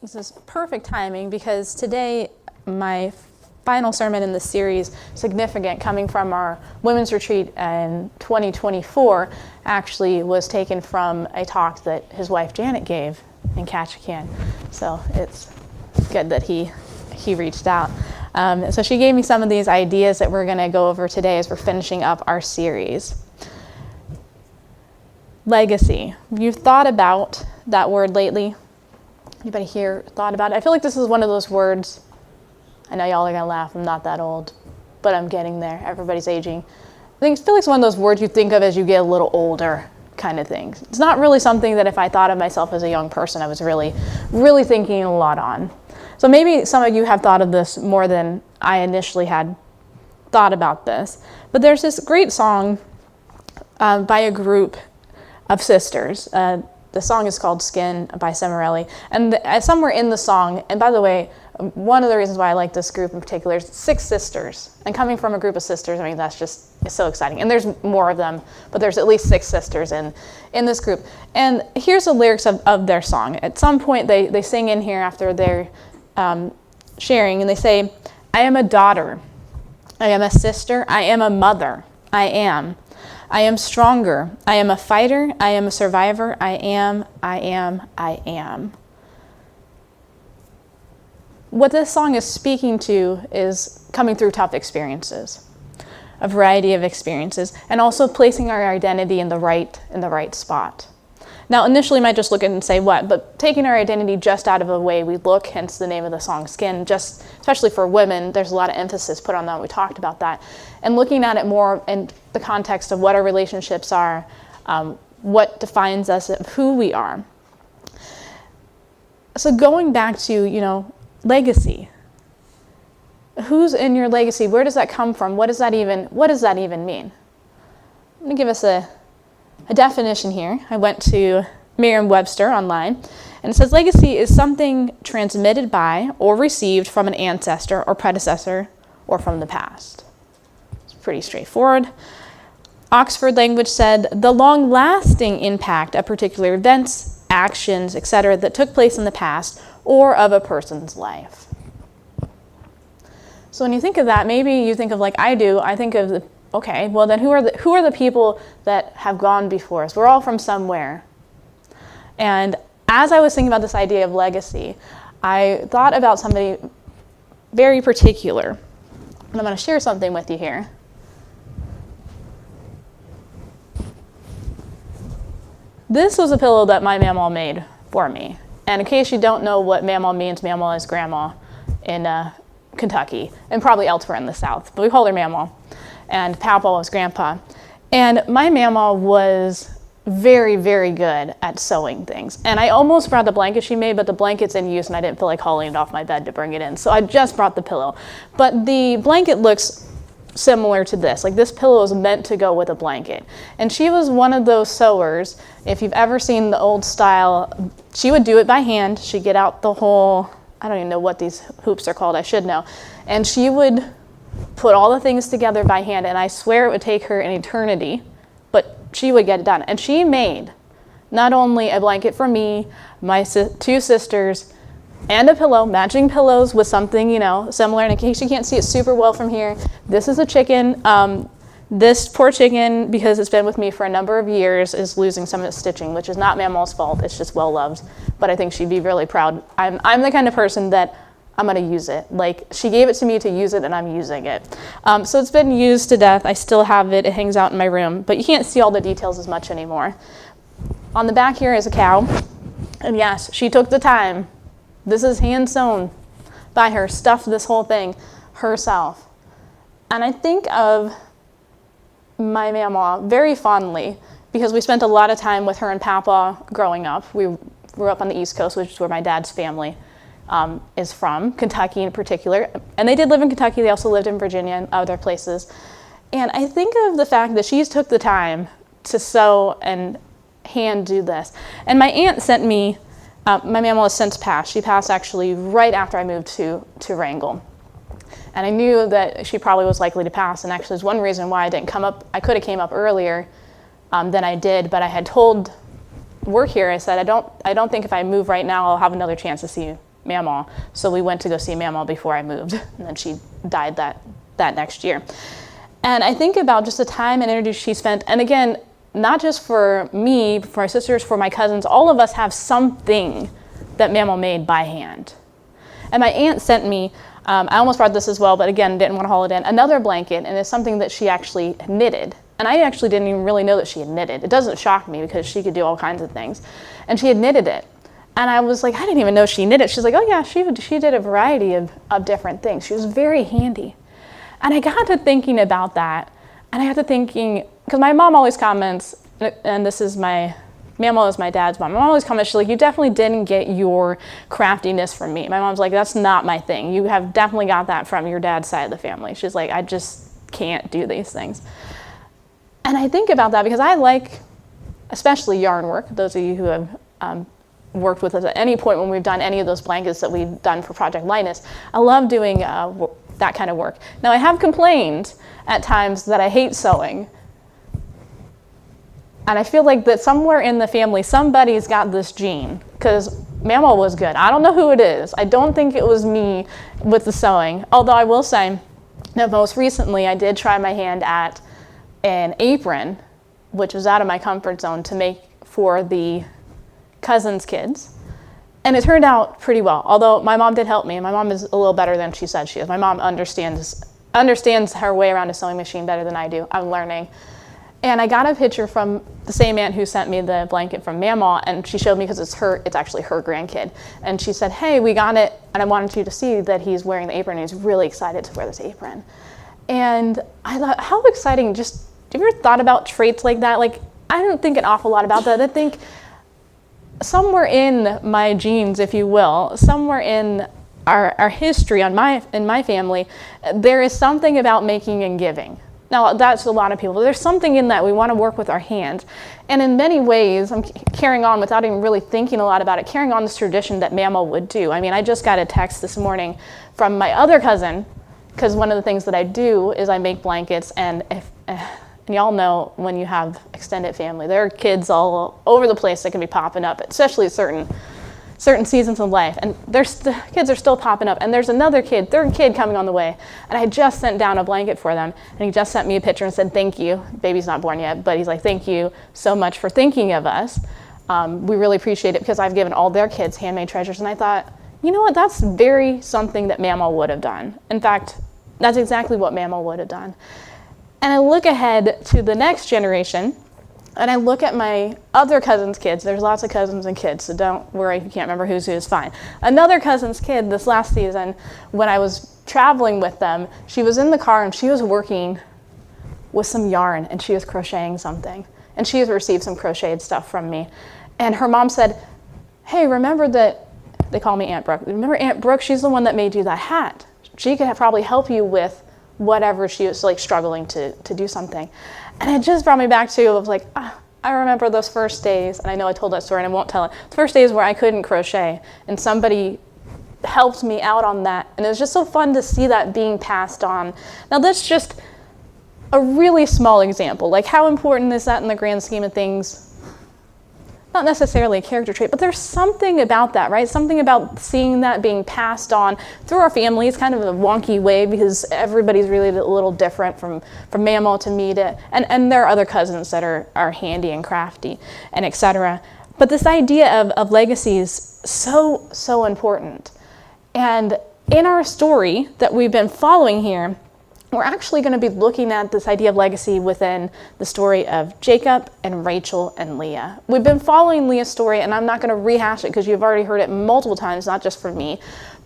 This is perfect timing because today my final sermon in the series, significant, coming from our women's retreat in 2024, actually was taken from a talk that his wife Janet gave in Ketchikan. So it's good that he reached out. So she gave me some of these ideas that we're going to go over today as we're finishing up our series. Legacy. Have you thought about that word lately? Anybody here thought about it? I feel like this is one of those words, I know y'all are gonna laugh, I'm not that old, but I'm getting there. Everybody's aging. I feel like it's one of those words you think of as you get a little older kind of thing. It's not really something that if I thought of myself as a young person, I was really, really thinking a lot on. So maybe some of you have thought of this more than I initially had thought about this. But there's this great song by a group of sisters. The song is called Skin by Semarelli. And somewhere in the song, and by the way, one of the reasons why I like this group in particular is 6 sisters. And coming from a group of sisters, I mean, that's just, it's so exciting. And there's more of them, but there's at least 6 sisters in this group. And here's the lyrics of their song. At some point, they sing in here after they're sharing, and they say, I am a daughter, I am a sister, I am a mother, I am stronger, I am a fighter, I am a survivor, I am. What this song is speaking to is coming through tough experiences, a variety of experiences, and also placing our identity in the right spot. Now, initially, you might just look at it and say, what? But taking our identity just out of the way we look, hence the name of the song, Skin, just especially for women, there's a lot of emphasis put on that. We talked about that. And looking at it more in the context of what our relationships are, what defines us, who we are. So going back to, legacy. Who's in your legacy? Where does that come from? What does that even mean? I'm going to give us a definition here. I went to Merriam-Webster online, and it says legacy is something transmitted by or received from an ancestor or predecessor or from the past. It's pretty straightforward. Oxford Language said the long-lasting impact of particular events, actions, etc. that took place in the past or of a person's life. So when you think of that, maybe you think of like I do, I think of okay, well then who are the people that have gone before us? We're all from somewhere. And as I was thinking about this idea of legacy, I thought about somebody very particular. And I'm going to share something with you here. This was a pillow that my mamaw made for me. And in case you don't know what mamaw means, mamaw is grandma in Kentucky and probably elsewhere in the South. But we call her mamaw. And Papa was grandpa. And my mama was very, very good at sewing things. And I almost brought the blanket she made, but the blanket's in use and I didn't feel like hauling it off my bed to bring it in. So I just brought the pillow. But the blanket looks similar to this. Like this pillow is meant to go with a blanket. And she was one of those sewers, if you've ever seen the old style, she would do it by hand. She'd get out the whole, I don't even know what these hoops are called, I should know. And she would put all the things together by hand, and I swear it would take her an eternity, but she would get it done. And she made not only a blanket for me, my 2 sisters, and a pillow, matching pillows with something, similar. And in case you can't see it super well from here, this is a chicken. This poor chicken, because it's been with me for a number of years, is losing some of its stitching, which is not Mamaw's fault. It's just well-loved. But I think she'd be really proud. I'm the kind of person that I'm going to use it. Like, she gave it to me to use it, and I'm using it. So it's been used to death. I still have it. It hangs out in my room. But you can't see all the details as much anymore. On the back here is a cow. And yes, she took the time. This is hand-sewn by her, stuffed this whole thing herself. And I think of my mama very fondly because we spent a lot of time with her and Papa growing up. We grew up on the East Coast, which is where my dad's family is from, Kentucky in particular. And they did live in Kentucky. They also lived in Virginia and other places. And I think of the fact that she's took the time to sew and hand do this. And my aunt sent me, my mama has since passed. She passed actually right after I moved to Wrangell. And I knew that she probably was likely to pass. And actually there's one reason why I didn't come up. I could have came up earlier than I did, but I had told work here, I said, I don't think if I move right now, I'll have another chance to see Mamaw. So we went to go see Mamaw before I moved, and then she died that next year. And I think about just the time and energy she spent, and again, not just for me, for my sisters, for my cousins, all of us have something that Mamaw made by hand. And my aunt sent me, I almost brought this as well, but again, didn't want to haul it in, another blanket, and it's something that she actually knitted. And I actually didn't even really know that she had knitted. It doesn't shock me because she could do all kinds of things. And she had knitted it. And I was like, I didn't even know she knitted. She's like, oh yeah, she did a variety of different things. She was very handy. And I got to thinking about that. And I got to thinking, because my mom always comments, and this is Mamaw is my dad's mom. My mom always comments, she's like, you definitely didn't get your craftiness from me. My mom's like, that's not my thing. You have definitely got that from your dad's side of the family. She's like, I just can't do these things. And I think about that because I like, especially yarn work, those of you who have worked with us at any point when we've done any of those blankets that we've done for Project Linus, I love doing that kind of work. Now, I have complained at times that I hate sewing. And I feel like that somewhere in the family, somebody's got this gene, because Mamaw was good. I don't know who it is. I don't think it was me with the sewing. Although I will say that most recently I did try my hand at an apron, which was out of my comfort zone, to make for the cousins' kids. And it turned out pretty well, although my mom did help me. And my mom is a little better than she said she is. My mom understands her way around a sewing machine better than I do. I'm learning. And I got a picture from the same aunt who sent me the blanket from Mamaw, and she showed me because it's actually her grandkid. And she said, hey, we got it, and I wanted you to see that he's wearing the apron, and he's really excited to wear this apron. And I thought, how exciting, have you ever thought about traits like that? Like, I don't think an awful lot about that. I think somewhere in my genes, if you will, somewhere in our history in my family, there is something about making and giving. Now, that's a lot of people. There's something in that we want to work with our hands. And in many ways, I'm carrying on without even really thinking a lot about it, carrying on this tradition that Mamaw would do. I mean, I just got a text this morning from my other cousin, because one of the things that I do is I make blankets, and y'all know when you have extended family, there are kids all over the place that can be popping up, especially certain seasons of life, and the kids are still popping up, and there's another third kid coming on the way, and I just sent down a blanket for them, and he just sent me a picture and said, thank you. Baby's not born yet, but he's like, thank you so much for thinking of us. We really appreciate it, because I've given all their kids handmade treasures, and I thought, you know what, that's very something that Mamaw would have done. In fact, that's exactly what Mamaw would have done. And I look ahead to the next generation, and I look at my other cousin's kids. There's lots of cousins and kids, so don't worry if you can't remember who's who, it's fine. Another cousin's kid this last season, when I was traveling with them, she was in the car and she was working with some yarn and she was crocheting something. And she has received some crocheted stuff from me. And her mom said, hey, remember that, they call me Aunt Brooke. Remember Aunt Brooke, she's the one that made you that hat. She could probably help you with whatever she was like struggling to do something. And it just brought me back to, I was like, I remember those first days, and I know I told that story and I won't tell it, the first days where I couldn't crochet, and somebody helped me out on that, and it was just so fun to see that being passed on. Now that's just a really small example. Like, how important is that in the grand scheme of things? Not necessarily a character trait, but there's something about that, right? Something about seeing that being passed on through our family. It's kind of a wonky way because everybody's really a little different from Mamaw to me to, and there are other cousins that are handy and crafty and etc. But this idea of legacy is so important. And in our story that we've been following here, we're actually going to be looking at this idea of legacy within the story of Jacob and Rachel and Leah. We've been following Leah's story, and I'm not going to rehash it because you've already heard it multiple times, not just from me,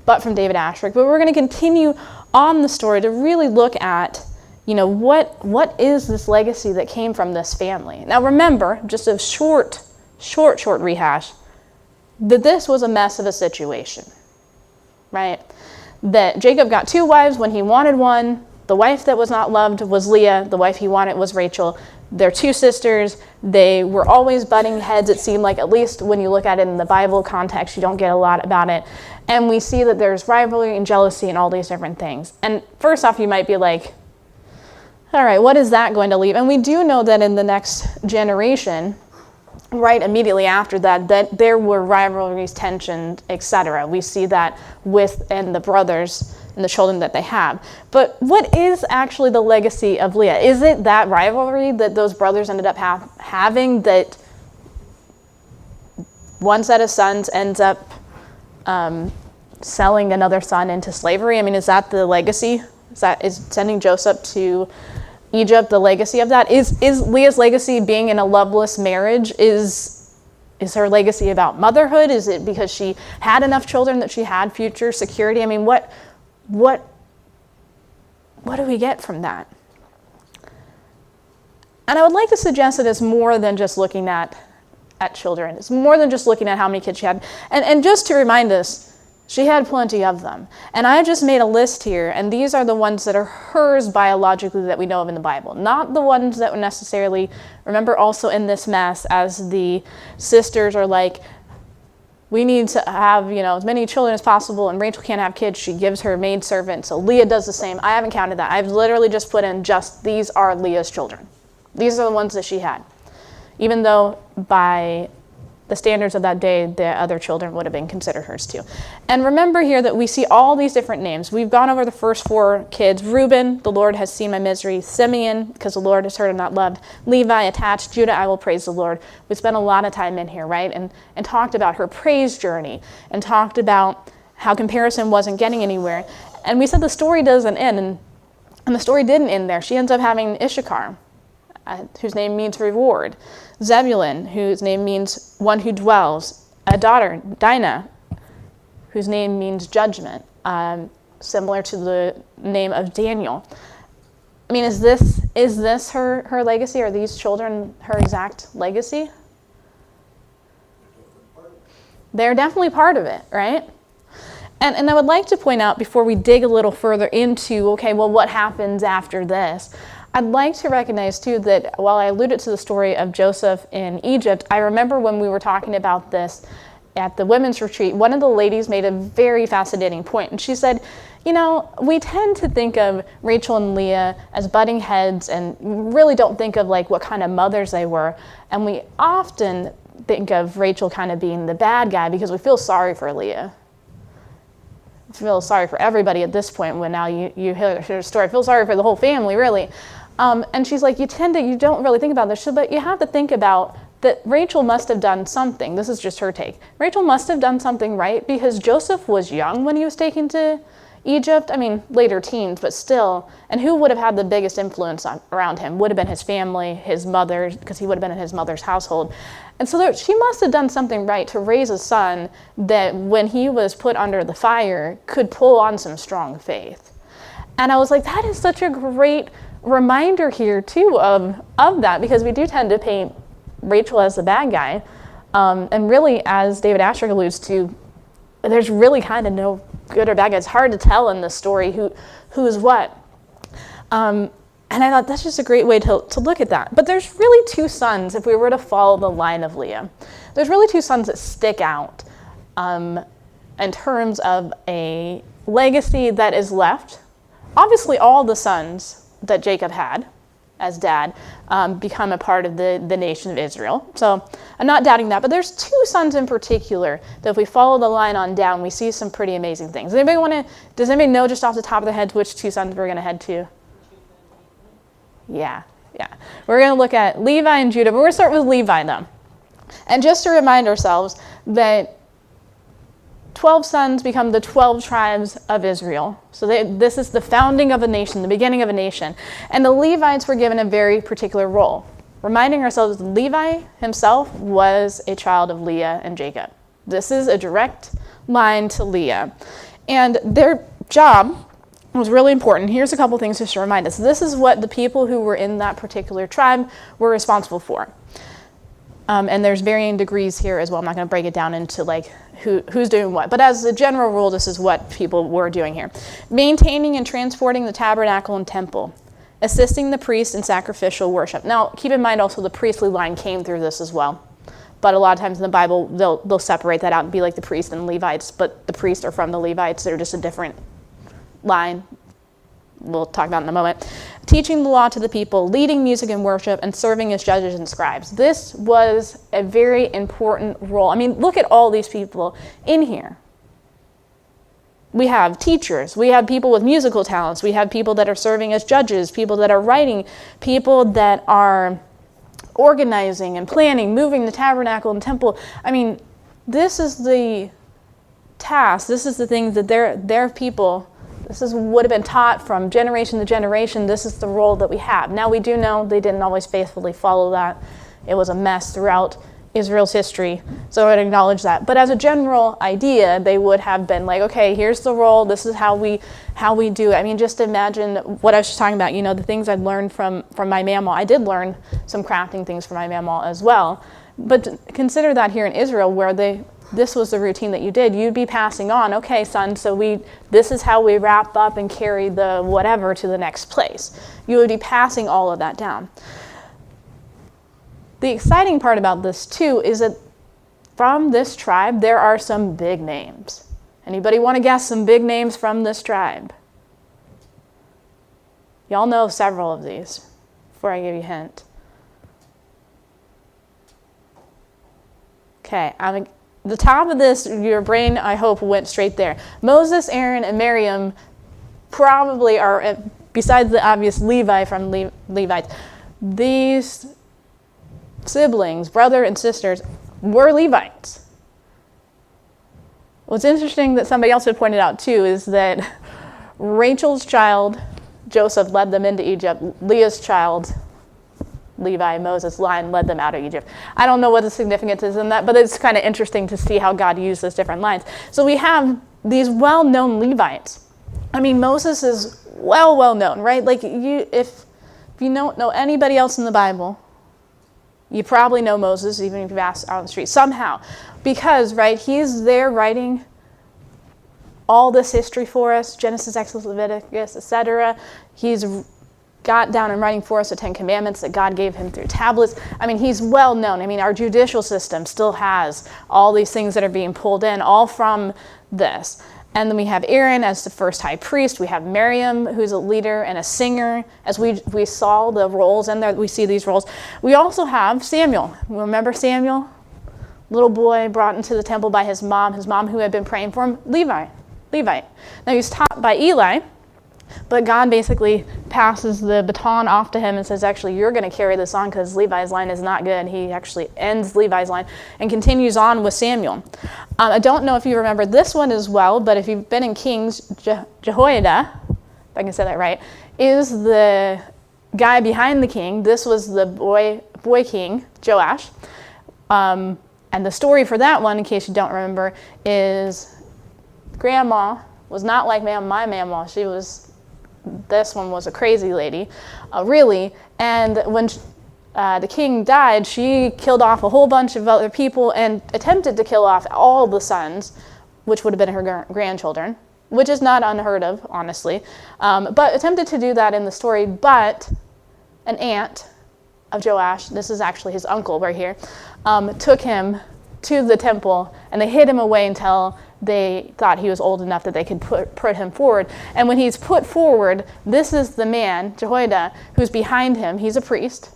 but from David Ashrick. But we're going to continue on the story to really look at, what is this legacy that came from this family. Now remember, just a short rehash, that this was a mess of a situation, right? That Jacob got 2 wives when he wanted one. The wife that was not loved was Leah. The wife he wanted was Rachel. They're 2 sisters. They were always butting heads, it seemed like, at least when you look at it in the Bible context, you don't get a lot about it. And we see that there's rivalry and jealousy and all these different things. And first off, you might be like, all right, what is that going to leave? And we do know that in the next generation, right immediately after that there were rivalries, tension, etc. We see that within the brothers and the children that they have. But what is actually the legacy of Leah? Is it that rivalry that those brothers ended up having, that one set of sons ends up selling another son into slavery? I mean, is that the legacy? Is sending Joseph to Egypt the legacy of that? Is Leah's legacy being in a loveless marriage? Is her legacy about motherhood? Is it because she had enough children that she had future security? I mean, what do we get from that? And I would like to suggest that it's more than just looking at children. It's more than just looking at how many kids she had. And just to remind us, she had plenty of them. And I just made a list here, and these are the ones that are hers biologically that we know of in the Bible, not the ones that were necessarily, remember also in this mess, as the sisters are like, we need to have, as many children as possible, and Rachel can't have kids, she gives her maidservant. So Leah does the same. I haven't counted that. I've literally just put in these are Leah's children. These are the ones that she had. Even though by the standards of that day, the other children would have been considered hers too. And remember here that we see all these different names. We've gone over the first 4 kids. Reuben, the Lord has seen my misery. Simeon, because the Lord has heard and not loved. Levi, attached. Judah, I will praise the Lord. We spent a lot of time in here, right? And talked about her praise journey, and talked about how comparison wasn't getting anywhere. And we said the story doesn't end, and the story didn't end there. She ends up having Issachar, whose name means reward. Zebulun, whose name means one who dwells. A daughter, Dinah, whose name means judgment, similar to the name of Daniel. I mean, is this her legacy? Are these children her exact legacy? They're definitely part of it, right? And I would like to point out, before we dig a little further into, okay, well, what happens after this? I'd like to recognize, too, that while I alluded to the story of Joseph in Egypt, I remember when we were talking about this at the women's retreat, one of the ladies made a very fascinating point. And she said, we tend to think of Rachel and Leah as butting heads and really don't think of like what kind of mothers they were. And we often think of Rachel kind of being the bad guy because we feel sorry for Leah. Feel sorry for everybody at this point when now you hear her story. I feel sorry for the whole family, really. And she's like, you don't really think about this, but you have to think about that Rachel must have done something. This is just her take. Rachel must have done something right, because Joseph was young when he was taken to Egypt. I mean, later teens, but still. And who would have had the biggest influence around him? Would have been his family, his mother, because he would have been in his mother's household. And so she must have done something right to raise a son that, when he was put under the fire, could pull on some strong faith. And I was like, that is such a great reminder here, too, of that, because we do tend to paint Rachel as the bad guy. And really, as David Asher alludes to, there's really kind of no good or bad guy. It's hard to tell in this story who is what. And I thought that's just a great way to look at that. But there's really 2 sons, if we were to follow the line of Leah. There's really 2 sons that stick out in terms of a legacy that is left. Obviously, all the sons that Jacob had as dad become a part of the nation of Israel. So I'm not doubting that. But there's 2 sons in particular that, if we follow the line on down, we see some pretty amazing things. Does anybody know just off the top of their head which 2 sons we're going to head to? Yeah. We're going to look at Levi and Judah, but we're going to start with Levi, though. And just to remind ourselves that 12 sons become the 12 tribes of Israel. So this is the founding of a nation, the beginning of a nation. And the Levites were given a very particular role. Reminding ourselves that Levi himself was a child of Leah and Jacob. This is a direct line to Leah. And their job was really important. Here's a couple things just to remind us. This is what the people who were in that particular tribe were responsible for. And there's varying degrees here as well. I'm not going to break it down into like who's doing what. But as a general rule, this is what people were doing here. Maintaining and transporting the tabernacle and temple. Assisting the priest in sacrificial worship. Now, keep in mind also the priestly line came through this as well. But a lot of times in the Bible, they'll separate that out and be like the priests and Levites. But the priests are from the Levites. They're just a different line. We'll talk about it in a moment. teaching the law to the people, leading music and worship, and serving as judges and scribes. This was a very important role. I mean, look at all these people in here. We have teachers, we have people with musical talents, we have people that are serving as judges, people that are writing, people that are organizing and planning, moving the tabernacle and temple. I mean, this is the task, this is the things that their people, this is what would have been taught from generation to generation. This is the role that we have. Now we do know they didn't always faithfully follow that. It was a mess throughout Israel's history, so I would acknowledge that. But as a general idea, they would have been like, okay, here's the role, this is how we do it. I mean, just imagine what I was just talking about, the things I'd learned from my mamaw. I did learn some crafting things from my mamaw as well. But consider that here in Israel, where this was the routine that you did. You'd be passing on, okay, son, so this is how we wrap up and carry the whatever to the next place. You would be passing all of that down. The exciting part about this, too, is that from this tribe, there are some big names. Anybody want to guess some big names from this tribe? Y'all know several of these, before I give you a hint. Okay, the top of this, your brain, I hope, went straight there. Moses, Aaron, and Miriam probably are, besides the obvious Levi from Levites, these siblings, brother and sisters, were Levites. What's interesting that somebody else had pointed out too is that Rachel's child, Joseph, led them into Egypt. Leah's child, Levi, Moses' line, led them out of Egypt. I don't know what the significance is in that, but it's kind of interesting to see how God used those different lines. So we have these well-known Levites. I mean, Moses is well known, right? Like if you don't know anybody else in the Bible, you probably know Moses, even if you've asked out on the street, somehow. Because, right, he's there writing all this history for us, Genesis, Exodus, Leviticus, etc. He's got down and writing for us the 10 Commandments that God gave him through tablets. I mean, he's well known. I mean, our judicial system still has all these things that are being pulled in, all from this. And then we have Aaron as the first high priest. We have Miriam, who's a leader and a singer. As we saw the roles in there, we see these roles. We also have Samuel. Remember Samuel? Little boy brought into the temple by his mom who had been praying for him, Levite. Now he's taught by Eli, but God basically passes the baton off to him and says, actually, you're going to carry this on because Levi's line is not good. He actually ends Levi's line and continues on with Samuel. I don't know if you remember this one as well, but if you've been in Kings, Jehoiada, if I can say that right, is the guy behind the king. This was the boy king, Joash. And the story for that one, in case you don't remember, is grandma was not like my mamaw. This one was a crazy lady, really. And when the king died, she killed off a whole bunch of other people and attempted to kill off all the sons, which would have been her grandchildren, which is not unheard of, honestly. But attempted to do that in the story. But an aunt of Joash, this is actually his uncle right here, took him to the temple, and they hid him away until they thought he was old enough that they could put him forward. And when he's put forward, this is the man, Jehoiada, who's behind him. He's a priest,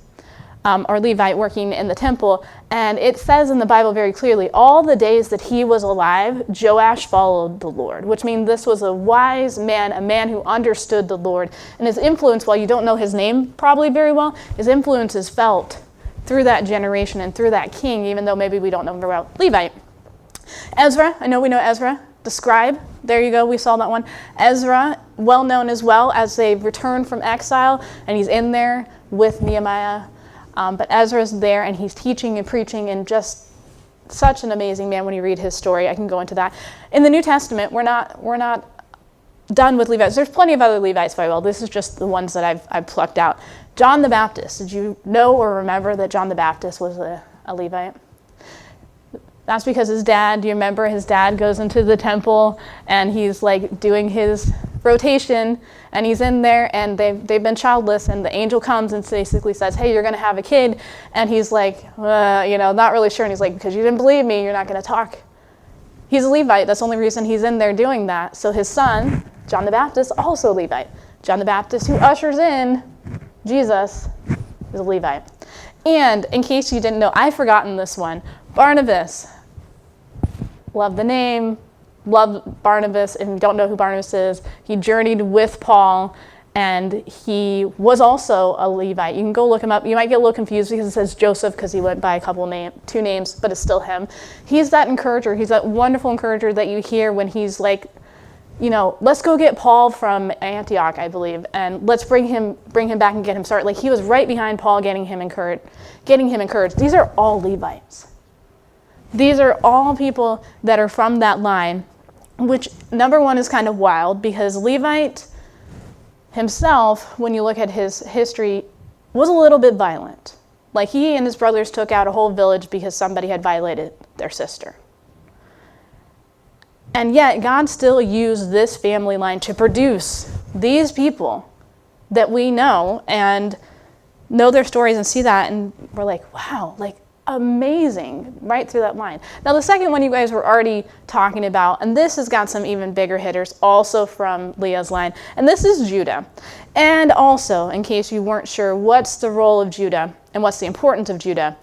or Levite, working in the temple. And it says in the Bible very clearly, all the days that he was alive, Joash followed the Lord, which means this was a wise man, a man who understood the Lord. And his influence, while you don't know his name probably very well, his influence is felt through that generation and through that king, even though maybe we don't know very well. Levite. Ezra, I know we know Ezra, the scribe. There you go, we saw that one. Ezra, well known as well as they returned from exile, and he's in there with Nehemiah. But Ezra's there, and he's teaching and preaching, and just such an amazing man when you read his story. I can go into that. In the New Testament, we're not done with Levites. There's plenty of other Levites, very well. This is just the ones that I've plucked out. John the Baptist. Did you know or remember that John the Baptist was a Levite? That's because his dad, do you remember, his dad goes into the temple and he's like doing his rotation, and he's in there, and they've been childless, and the angel comes and basically says, hey, you're going to have a kid. And he's like, not really sure. And he's like, because you didn't believe me, you're not going to talk. He's a Levite. That's the only reason he's in there doing that. So his son, John the Baptist, also Levite. John the Baptist, who ushers in Jesus is a Levite. And in case you didn't know, I've forgotten this one. Barnabas. Love the name. Love Barnabas. If you don't know who Barnabas is, he journeyed with Paul, and he was also a Levite. You can go look him up. You might get a little confused because it says Joseph because he went by two names, but it's still him. He's that encourager. He's that wonderful encourager that you hear when he's like, let's go get Paul from Antioch, I believe, and let's bring him back and get him started. Like, he was right behind Paul, getting him encouraged. These are all Levites. These are all people that are from that line, which, number one, is kind of wild because Levite himself, when you look at his history, was a little bit violent. Like, he and his brothers took out a whole village because somebody had violated their sister. And yet, God still used this family line to produce these people that we know and know their stories and see that, and we're like, wow, like, amazing, right through that line. Now, the second one you guys were already talking about, and this has got some even bigger hitters, also from Leah's line, and this is Judah. And also, in case you weren't sure, what's the role of Judah and what's the importance of Judah?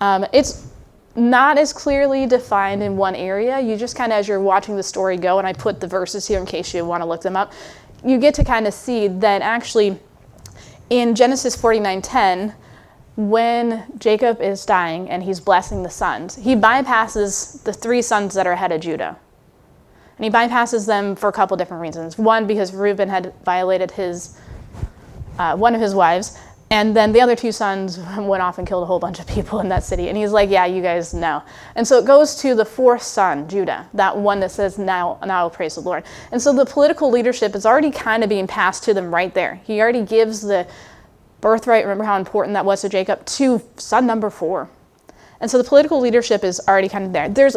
It's not as clearly defined in one area. You just kind of, as you're watching the story go, and I put the verses here in case you want to look them up, you get to kind of see that actually in Genesis 49:10, when Jacob is dying and he's blessing the sons, he bypasses the 3 sons that are ahead of Judah. And he bypasses them for a couple different reasons. One, because Reuben had violated one of his wives, and then the other 2 sons went off and killed a whole bunch of people in that city. And he's like, yeah, you guys know. And so it goes to the 4th son, Judah, that one that says, now I'll praise the Lord. And so the political leadership is already kind of being passed to them right there. He already gives the birthright, remember how important that was to Jacob, to son number 4. And so the political leadership is already kind of there. There's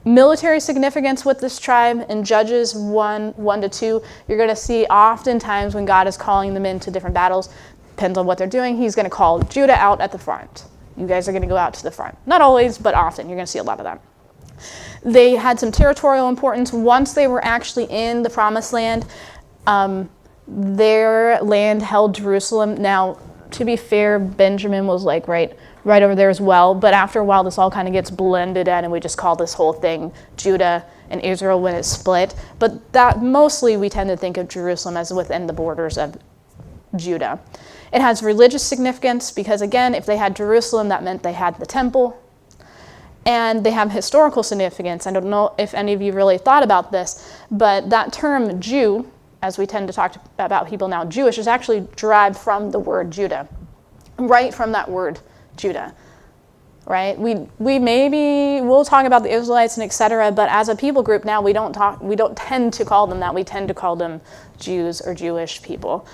military significance with this tribe. In Judges 1:1-2, you're going to see oftentimes when God is calling them into different battles, depends on what they're doing, he's going to call Judah out at the front. You guys are going to go out to the front. Not always, but often. You're going to see a lot of that. They had some territorial importance. Once they were actually in the Promised Land, their land held Jerusalem. Now, to be fair, Benjamin was like right over there as well. But after a while, this all kind of gets blended in, and we just call this whole thing Judah and Israel when it's split. But that mostly we tend to think of Jerusalem as within the borders of Judah. It has religious significance because, again, if they had Jerusalem, that meant they had the temple. And they have historical significance. I don't know if any of you really thought about this, but that term Jew, as we tend to talk about people now, Jewish, is actually derived from the word Judah, right from that word Judah, right? We'll talk about the Israelites and etc., but as a people group now, we don't tend to call them that. We tend to call them Jews or Jewish people.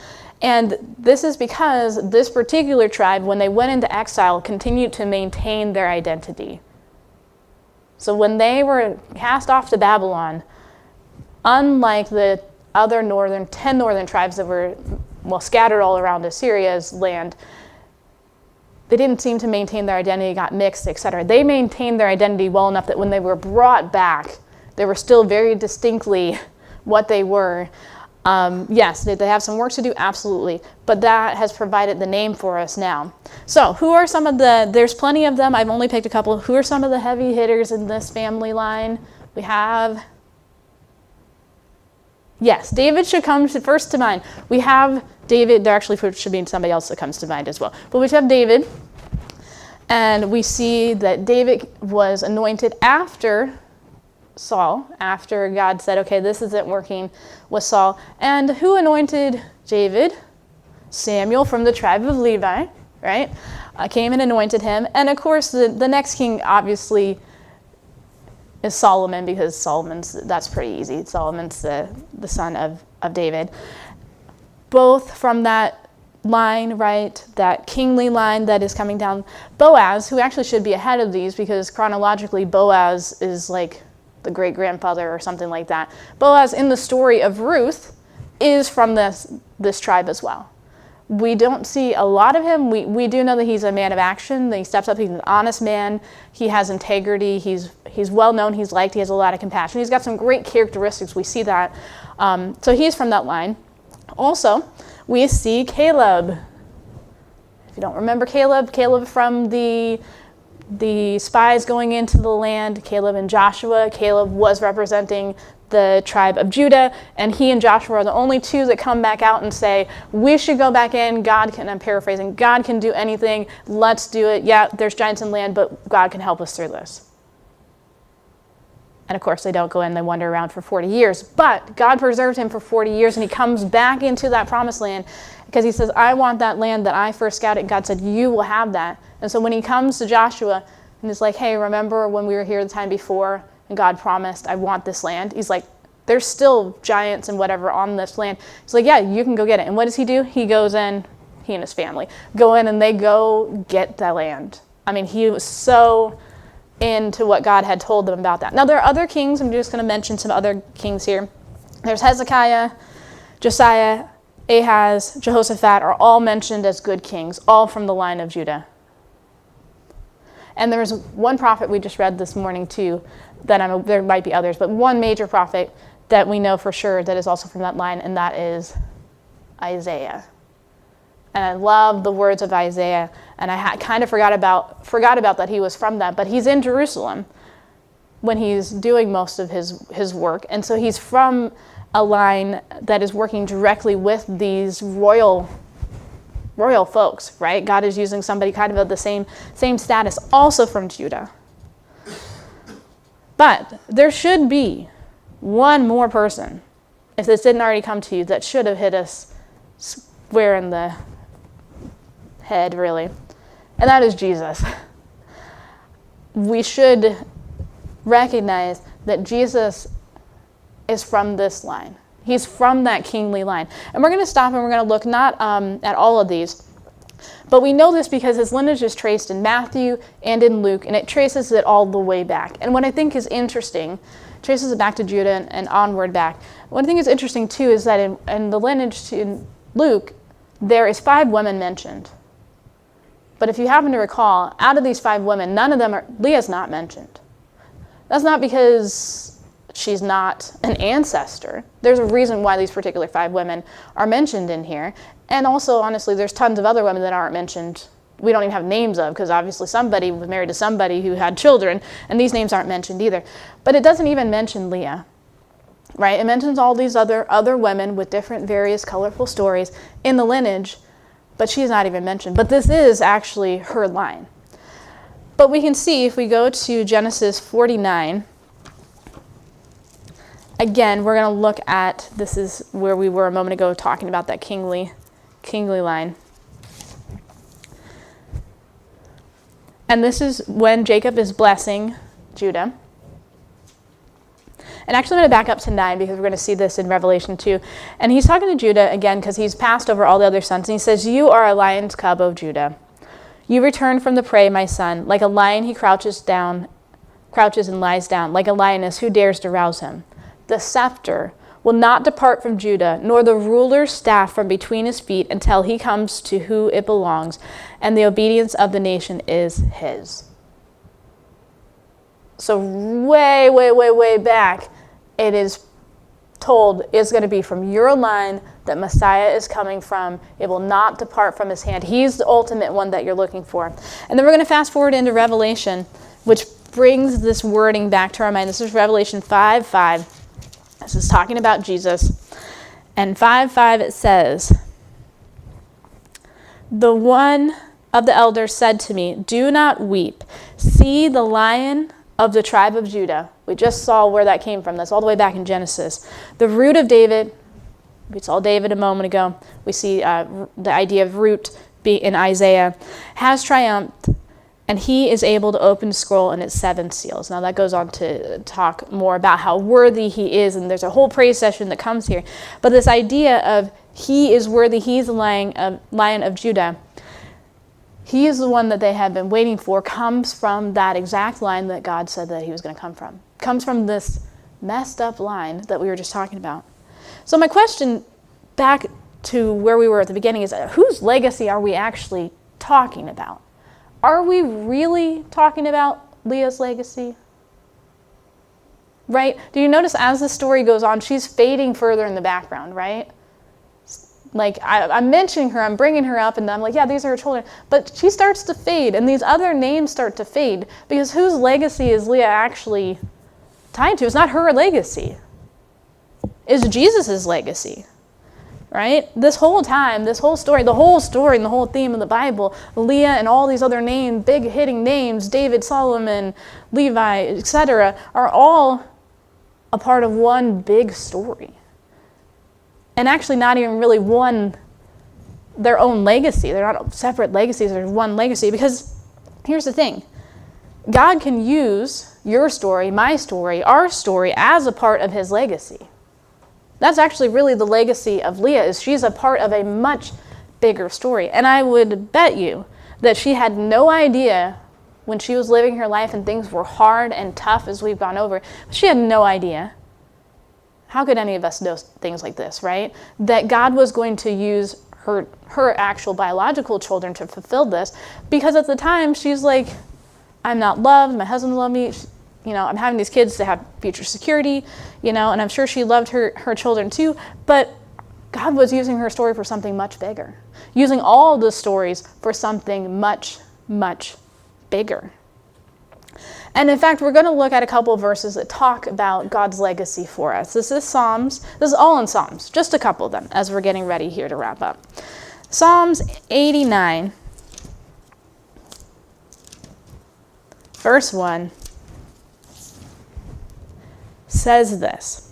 And this is because this particular tribe, when they went into exile, continued to maintain their identity. So when they were cast off to Babylon, unlike the other 10 northern tribes that were, scattered all around Assyria's land, they didn't seem to maintain their identity, got mixed, etc. They maintained their identity well enough that when they were brought back, they were still very distinctly what they were. Yes, did they have some work to do? Absolutely. But that has provided the name for us now. So who are there's plenty of them. I've only picked a couple. Who are some of the heavy hitters in this family line? We have, yes, David should come first to mind. We have David. There actually should be somebody else that comes to mind as well. But we have David. And we see that David was anointed after Saul, after God said, okay, this isn't working with Saul. And who anointed David? Samuel from the tribe of Levi, right? Came and anointed him. And of course, the next king obviously is Solomon, because that's pretty easy. Solomon's the son of David. Both from that line, right, that kingly line that is coming down. Boaz, who actually should be ahead of these, because chronologically Boaz is like the great-grandfather or something like that. Boaz, in the story of Ruth, is from this tribe as well. We don't see a lot of him. We do know that he's a man of action, that he steps up, he's an honest man, he has integrity, he's well-known, he's liked, he has a lot of compassion. He's got some great characteristics, we see that. So he's from that line. Also, we see Caleb. If you don't remember Caleb from the spies going into the land, Caleb and Joshua. Caleb was representing the tribe of Judah, and he and Joshua are the only two that come back out and say, we should go back in. God can, I'm paraphrasing, God can do anything. Let's do it. Yeah, there's giants in land, but God can help us through this. And of course, they don't go in, they wander around for 40 years. But God preserved him for 40 years, and he comes back into that promised land because he says, I want that land that I first scouted. And God said, you will have that. And so when he comes to Joshua and is like, hey, remember when we were here the time before and God promised, I want this land? He's like, there's still giants and whatever on this land. He's like, yeah, you can go get it. And what does he do? He goes in, he and his family go in and they go get the land. I mean, he was so into what God had told them about that. Now, there are other kings. I'm just going to mention some other kings here. There's Hezekiah, Josiah, Ahaz, Jehoshaphat are all mentioned as good kings, all from the line of Judah. And there's one prophet we just read this morning too, that there might be others, but one major prophet that we know for sure that is also from that line, and that is Isaiah. And I love the words of Isaiah, and I kind of forgot about that he was from that, but he's in Jerusalem when he's doing most of his work, and so he's from a line that is working directly with these royal folks, right? God is using somebody kind of the same status, also from Judah. But there should be one more person, if this didn't already come to you, that should have hit us square in the head, really. And that is Jesus. We should recognize that Jesus is from this line. He's from that kingly line. And we're going to stop and we're going to look not at all of these, but we know this because his lineage is traced in Matthew and in Luke, and it traces it all the way back. And what I think is interesting, traces it back to Judah and onward back. What I think is interesting too is that in the lineage in Luke, there is 5 women mentioned. But if you happen to recall, out of these 5 women, none of them Leah's not mentioned. That's not because she's not an ancestor. There's a reason why these particular 5 women are mentioned in here. And also, honestly, there's tons of other women that aren't mentioned. We don't even have names of, because obviously somebody was married to somebody who had children, and these names aren't mentioned either. But it doesn't even mention Leah, right? It mentions all these other women with different, various, colorful stories in the lineage, but she's not even mentioned. But this is actually her line. But we can see, if we go to Genesis 49, again, we're going to look at, this is where we were a moment ago talking about that kingly line. And this is when Jacob is blessing Judah. And actually, I'm going to back up to 9 because we're going to see this in Revelation 2. And he's talking to Judah again because he's passed over all the other sons. And he says, you are a lion's cub, O Judah. You return from the prey, my son. Like a lion, he crouches and lies down. Like a lioness, who dares to rouse him? The scepter will not depart from Judah, nor the ruler's staff from between his feet, until he comes to who it belongs, and the obedience of the nation is his. So way back, it is told it's going to be from your line that Messiah is coming from. It will not depart from his hand. He's the ultimate one that you're looking for. And then we're going to fast forward into Revelation, which brings this wording back to our mind. This is Revelation 5:5. This is talking about Jesus. And 5:5 it says, the one of the elders said to me, do not weep. See, the Lion of the tribe of Judah. We just saw where that came from. That's all the way back in Genesis. The root of David. We saw David a moment ago. We see the idea of root in Isaiah. Has triumphed, and he is able to open the scroll and its 7 seals. Now that goes on to talk more about how worthy he is, and there's a whole praise session that comes here. But this idea of he is worthy, he's the Lion of Judah. He is the one that they have been waiting for, comes from that exact line that God said that he was going to come from. Comes from this messed up line that we were just talking about. So my question back to where we were at the beginning is, whose legacy are we actually talking about? Are we really talking about Leah's legacy? Right? Do you notice as the story goes on, she's fading further in the background, right? Like, I'm mentioning her, I'm bringing her up, and I'm like, yeah, these are her children. But she starts to fade, and these other names start to fade, because whose legacy is Leah actually tied to? It's not her legacy. It's Jesus' legacy, right? This whole time, this whole story, and the whole theme of the Bible, Leah and all these other names, big hitting names, David, Solomon, Levi, etc., are all a part of one big story. And actually not even really their own legacy. They're not separate legacies, there's one legacy. Because here's the thing. God can use your story, my story, our story as a part of his legacy. That's actually really the legacy of Leah, is she's a part of a much bigger story. And I would bet you that she had no idea when she was living her life and things were hard and tough, as we've gone over. She had no idea. How could any of us know things like this, right? That God was going to use her actual biological children to fulfill this, because at the time she's like, I'm not loved, my husband loved me, I'm having these kids to have future security, and I'm sure she loved her children too, but God was using her story for something much bigger, using all the stories for something much, much bigger. And in fact, we're going to look at a couple of verses that talk about God's legacy for us. This is Psalms. This is all in Psalms, just a couple of them, as we're getting ready here to wrap up. Psalms 89, verse 1, says this: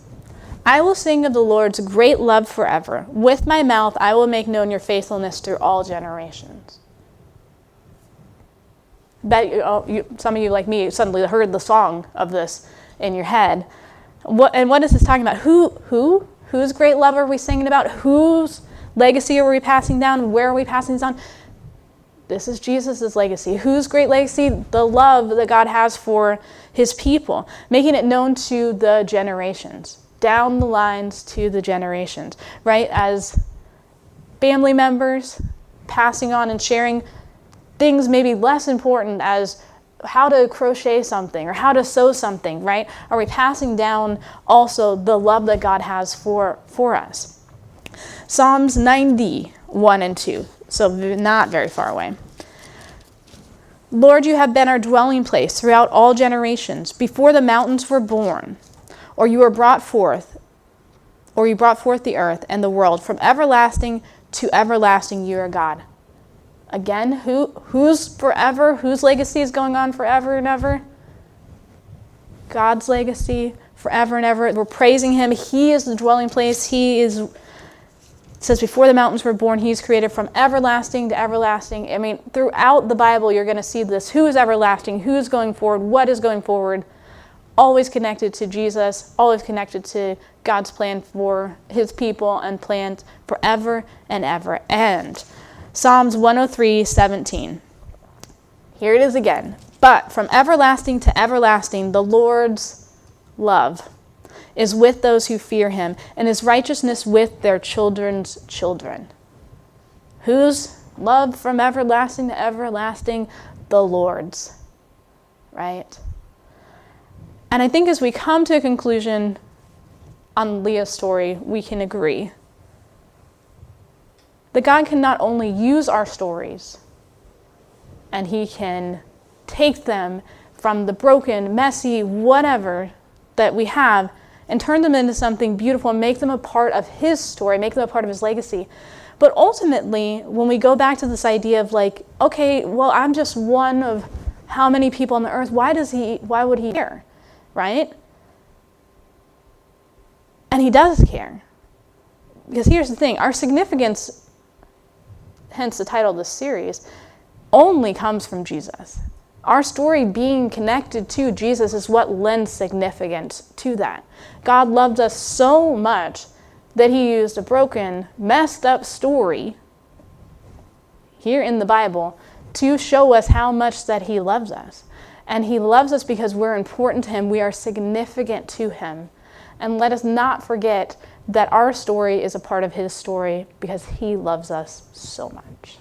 I will sing of the Lord's great love forever. With my mouth I will make known your faithfulness through all generations. Bet some of you, like me, suddenly heard the song of this in your head. What is this talking about? Whose great love are we singing about? Whose legacy are we passing down? Where are we passing this on? This is Jesus' legacy. Whose great legacy? The love that God has for his people, making it known to the generations, down the lines to the generations, right? As family members, passing on and sharing things maybe less important as how to crochet something or how to sew something, right? Are we passing down also the love that God has for us? Psalms 90, 1 and 2, so not very far away. Lord, you have been our dwelling place throughout all generations, before the mountains were born, or you brought forth the earth and the world. From everlasting to everlasting, you are God. Again, who's forever? Whose legacy is going on forever and ever? God's legacy forever and ever. We're praising him. He is the dwelling place. It says before the mountains were born, he's created from everlasting to everlasting. I mean, throughout the Bible, you're going to see this. Who is everlasting? Who is going forward? What is going forward? Always connected to Jesus, always connected to God's plan for his people and plans forever and ever. And Psalms 103, 17. Here it is again. But from everlasting to everlasting, the Lord's love is with those who fear him, and his righteousness with their children's children. Whose love from everlasting to everlasting? The Lord's, right? And I think as we come to a conclusion on Leah's story, we can agree that God can not only use our stories, and he can take them from the broken, messy, whatever that we have and turn them into something beautiful and make them a part of his story, make them a part of his legacy. But ultimately, when we go back to this idea of like, okay, well, I'm just one of how many people on the earth, why would he care, right? And he does care. Because here's the thing, our significance, hence the title of this series, only comes from Jesus. Our story being connected to Jesus is what lends significance to that. God loved us so much that he used a broken, messed up story here in the Bible to show us how much that he loves us. And he loves us because we're important to him. We are significant to him. And let us not forget that our story is a part of his story because he loves us so much.